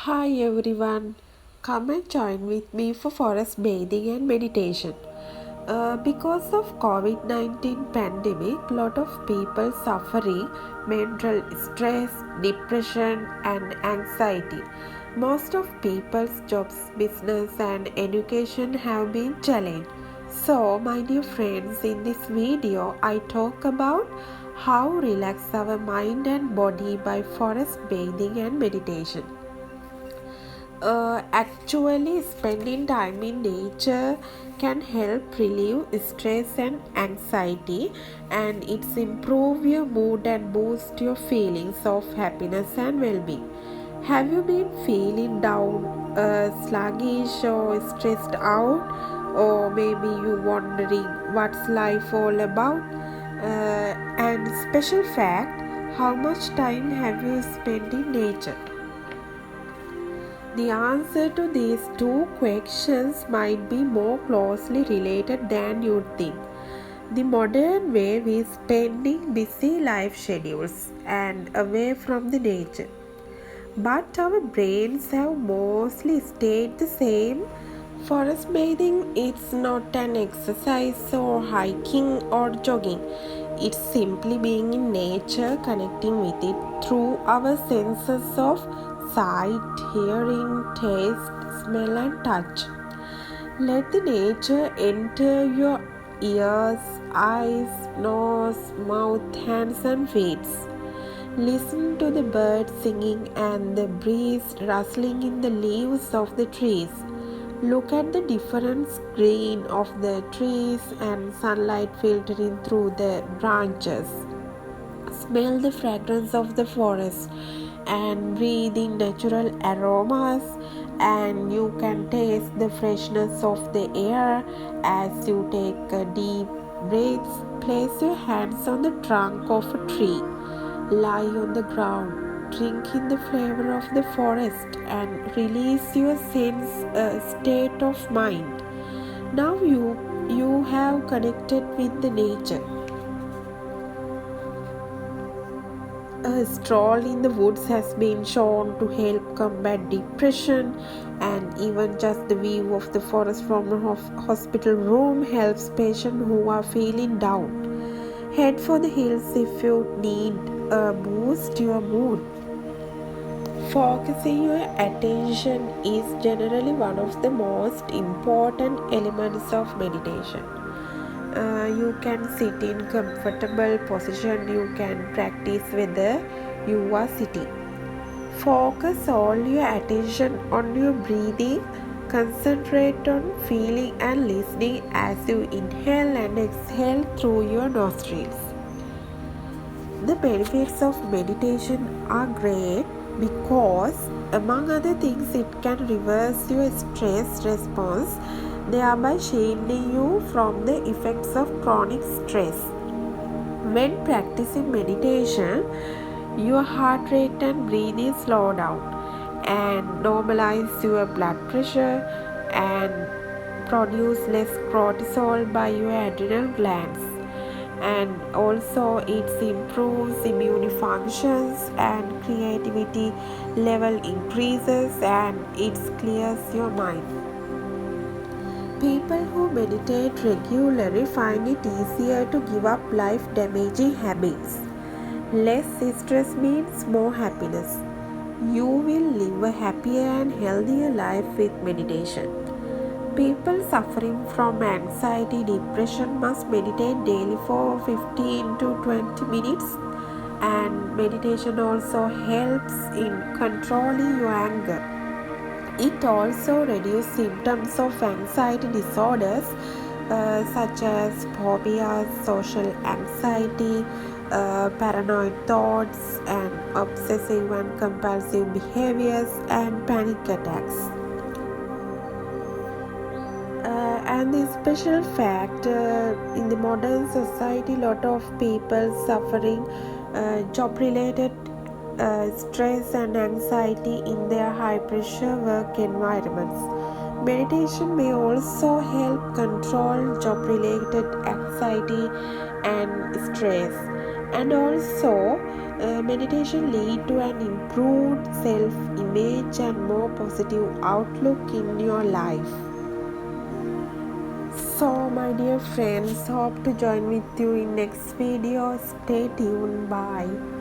Hi everyone, come and join with me for forest bathing and meditation. Because of COVID-19 pandemic, lot of people suffering mental stress, depression and anxiety. Most of people's jobs, business and education have been challenged. So, my dear friends, in this video, I talk about how relax our mind and body by forest bathing and meditation. Actually, spending time in nature can help relieve stress and anxiety, and it's improve your mood and boost your feelings of happiness and well-being. Have you been feeling down, sluggish or stressed out, or maybe you wondering what's life all about? And special fact, how much time have you spent in nature? The answer to these two questions might be more closely related than you think. The modern way we spending busy life schedules and away from the nature. But our brains have mostly stayed the same. Forest bathing is not an exercise or hiking or jogging. It's simply being in nature, connecting with it through our senses of sight, hearing, taste, smell, and touch. Let the nature enter your ears, eyes, nose, mouth, hands, and feet. Listen to the birds singing and the breeze rustling in the leaves of the trees. Look at the different green of the trees and sunlight filtering through the branches. Smell the fragrance of the forest and breathe in natural aromas, and you can taste the freshness of the air as you take a deep breath. Place your hands on the trunk of a tree. Lie on the ground, drink in the flavor of the forest, and release your state of mind. Now you have connected with the nature. A stroll in the woods has been shown to help combat depression, and even just the view of the forest from a hospital room helps patients who are feeling down. Head for the hills if you need a boost to your mood. Focusing your attention is generally one of the most important elements of meditation. You can sit in comfortable position. You can practice whether you are sitting. Focus all your attention on your breathing. Concentrate on feeling and listening as you inhale and exhale through your nostrils. The benefits of meditation are great because, among other things, it can reverse your stress response, thereby shielding you from the effects of chronic stress. When practicing meditation, your heart rate and breathing slow down and normalize your blood pressure and produce less cortisol by your adrenal glands, and also it improves immune functions and creativity level increases and it clears your mind. People who meditate regularly find it easier to give up life damaging habits. Less stress means more happiness. You will live a happier and healthier life with meditation. People suffering from anxiety, depression must meditate daily for 15 to 20 minutes, and meditation also helps in controlling your anger. It also reduces symptoms of anxiety disorders such as phobias, social anxiety, paranoid thoughts, and obsessive and compulsive behaviors, and panic attacks. And the special fact, in the modern society, lot of people suffering job related stress and anxiety in their high pressure work environments. Meditation may also help control job related anxiety and stress, and also meditation lead to an improved self image and more positive outlook in your life. So my dear friends, hope to join with you in next video. Stay tuned. Bye.